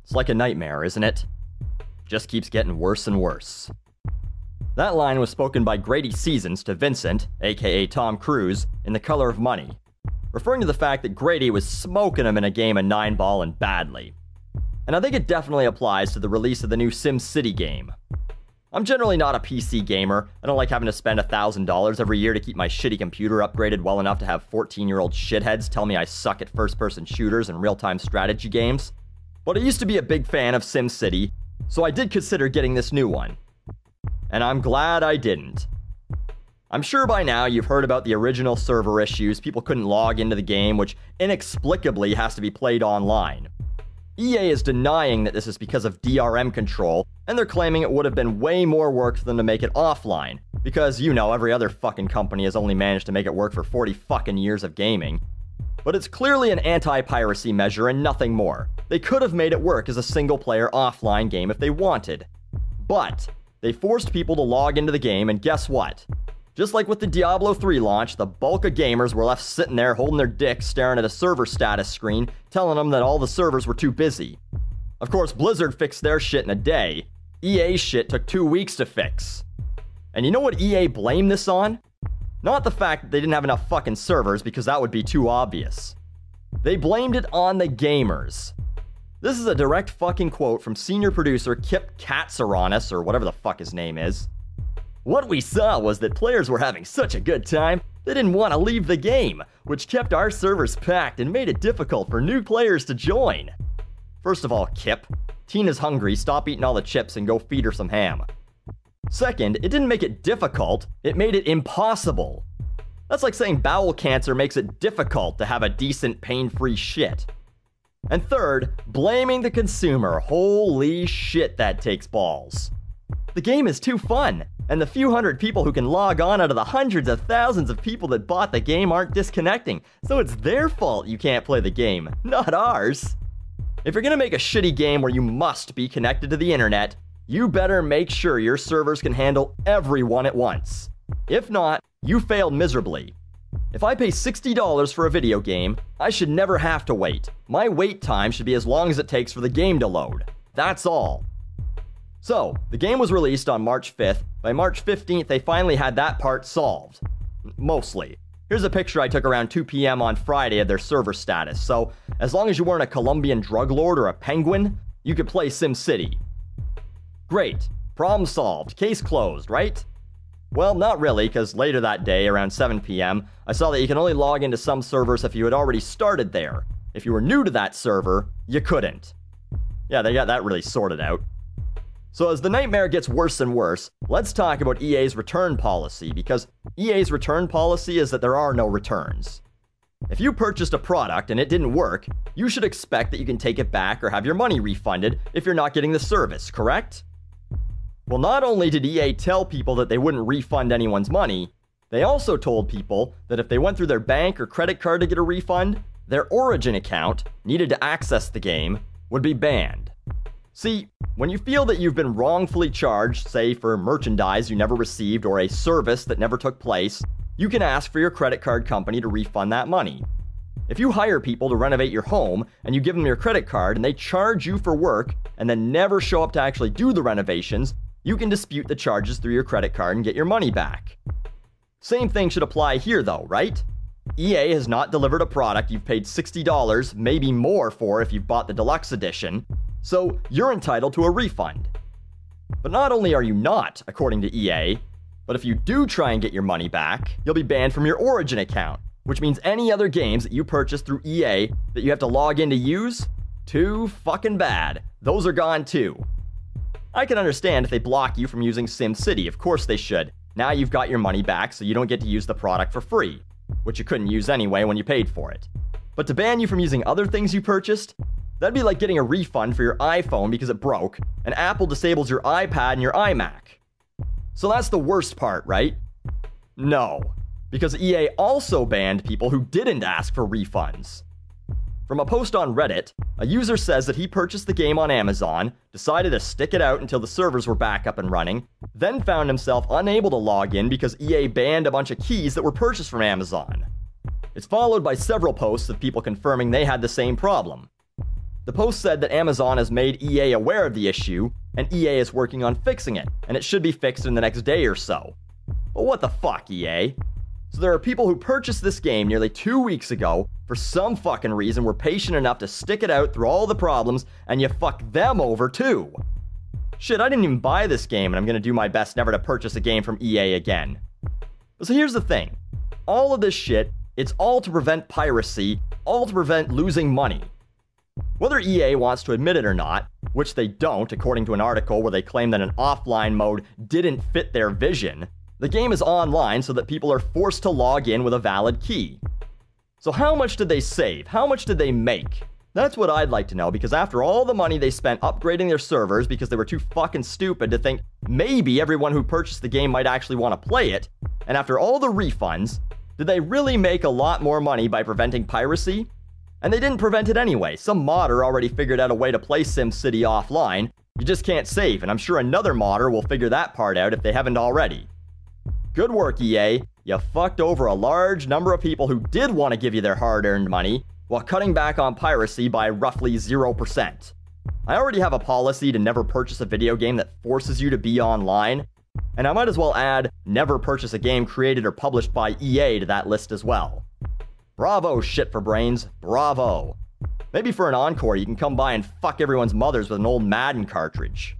It's like a nightmare, isn't it? Just keeps getting worse and worse. That line was spoken by Grady Seasons to Vincent, aka Tom Cruise, in The Color of Money, referring to the fact that Grady was smoking him in a game of 9-ball and badly. And I think it definitely applies to the release of the new SimCity game. I'm generally not a PC gamer. I don't like having to spend $1,000 every year to keep my shitty computer upgraded well enough to have 14-year-old shitheads tell me I suck at first-person shooters and real-time strategy games. But I used to be a big fan of SimCity, so I did consider getting this new one. And I'm glad I didn't. I'm sure by now you've heard about the original server issues. People couldn't log into the game, which inexplicably has to be played online. EA is denying that this is because of DRM control, and they're claiming it would have been way more work for them to make it offline, because, you know, every other fucking company has only managed to make it work for 40 fucking years of gaming. But it's clearly an anti-piracy measure and nothing more. They could have made it work as a single-player offline game if they wanted. But they forced people to log into the game, and guess what? Just like with the Diablo 3 launch, the bulk of gamers were left sitting there holding their dicks staring at a server status screen, telling them that all the servers were too busy. Of course, Blizzard fixed their shit in a day. EA's shit took 2 weeks to fix. And you know what EA blamed this on? Not the fact that they didn't have enough fucking servers, because that would be too obvious. They blamed it on the gamers. This is a direct fucking quote from senior producer Kip Katsaronis, or whatever the fuck his name is. What we saw was that players were having such a good time, they didn't want to leave the game, which kept our servers packed and made it difficult for new players to join. First of all, Kip, Tina's hungry, stop eating all the chips and go feed her some ham. Second, it didn't make it difficult, it made it impossible. That's like saying bowel cancer makes it difficult to have a decent, pain-free shit. And third, blaming the consumer. Holy shit, that takes balls. The game is too fun, and the few hundred people who can log on out of the hundreds of thousands of people that bought the game aren't disconnecting, so it's their fault you can't play the game, not ours. If you're gonna make a shitty game where you must be connected to the internet, you better make sure your servers can handle everyone at once. If not, you failed miserably. If I pay $60 for a video game, I should never have to wait. My wait time should be as long as it takes for the game to load. That's all. So, the game was released on March 5th. By March 15th, they finally had that part solved. Mostly. Here's a picture I took around 2 p.m. on Friday of their server status, so as long as you weren't a Colombian drug lord or a penguin, you could play SimCity. Great. Problem solved. Case closed, right? Well, not really, because later that day, around 7 p.m., I saw that you can only log into some servers if you had already started there. If you were new to that server, you couldn't. Yeah, they got that really sorted out. So as the nightmare gets worse and worse, let's talk about EA's return policy, because EA's return policy is that there are no returns. If you purchased a product and it didn't work, you should expect that you can take it back or have your money refunded if you're not getting the service, correct? Well, not only did EA tell people that they wouldn't refund anyone's money, they also told people that if they went through their bank or credit card to get a refund, their Origin account, needed to access the game, would be banned. See, when you feel that you've been wrongfully charged, say for merchandise you never received or a service that never took place, you can ask for your credit card company to refund that money. If you hire people to renovate your home and you give them your credit card and they charge you for work and then never show up to actually do the renovations, you can dispute the charges through your credit card and get your money back. Same thing should apply here though, right? EA has not delivered a product you've paid $60, maybe more for if you've bought the deluxe edition, so you're entitled to a refund. But not only are you not, according to EA, but if you do try and get your money back, you'll be banned from your Origin account, which means any other games that you purchase through EA that you have to log in to use, too fucking bad. Those are gone too. I can understand if they block you from using SimCity, of course they should. Now you've got your money back so you don't get to use the product for free, which you couldn't use anyway when you paid for it. But to ban you from using other things you purchased, that'd be like getting a refund for your iPhone because it broke, and Apple disables your iPad and your iMac. So that's the worst part, right? No, because EA also banned people who didn't ask for refunds. From a post on Reddit, a user says that he purchased the game on Amazon, decided to stick it out until the servers were back up and running, then found himself unable to log in because EA banned a bunch of keys that were purchased from Amazon. It's followed by several posts of people confirming they had the same problem. The post said that Amazon has made EA aware of the issue, and EA is working on fixing it, and it should be fixed in the next day or so. But what the fuck, EA? So there are people who purchased this game nearly 2 weeks ago, for some fucking reason were patient enough to stick it out through all the problems, and you fuck them over too. Shit, I didn't even buy this game, and I'm gonna do my best never to purchase a game from EA again. But so here's the thing. All of this shit, it's all to prevent piracy, all to prevent losing money. Whether EA wants to admit it or not, which they don't according to an article where they claim that an offline mode didn't fit their vision, the game is online so that people are forced to log in with a valid key. So how much did they save? How much did they make? That's what I'd like to know, because after all the money they spent upgrading their servers because they were too fucking stupid to think maybe everyone who purchased the game might actually want to play it, and after all the refunds, did they really make a lot more money by preventing piracy? And they didn't prevent it anyway. Some modder already figured out a way to play SimCity offline. You just can't save, and I'm sure another modder will figure that part out if they haven't already. Good work, EA. You fucked over a large number of people who did want to give you their hard-earned money, while cutting back on piracy by roughly 0%. I already have a policy to never purchase a video game that forces you to be online, and I might as well add never purchase a game created or published by EA to that list as well. Bravo, shit for brains. Bravo. Maybe for an encore, you can come by and fuck everyone's mothers with an old Madden cartridge.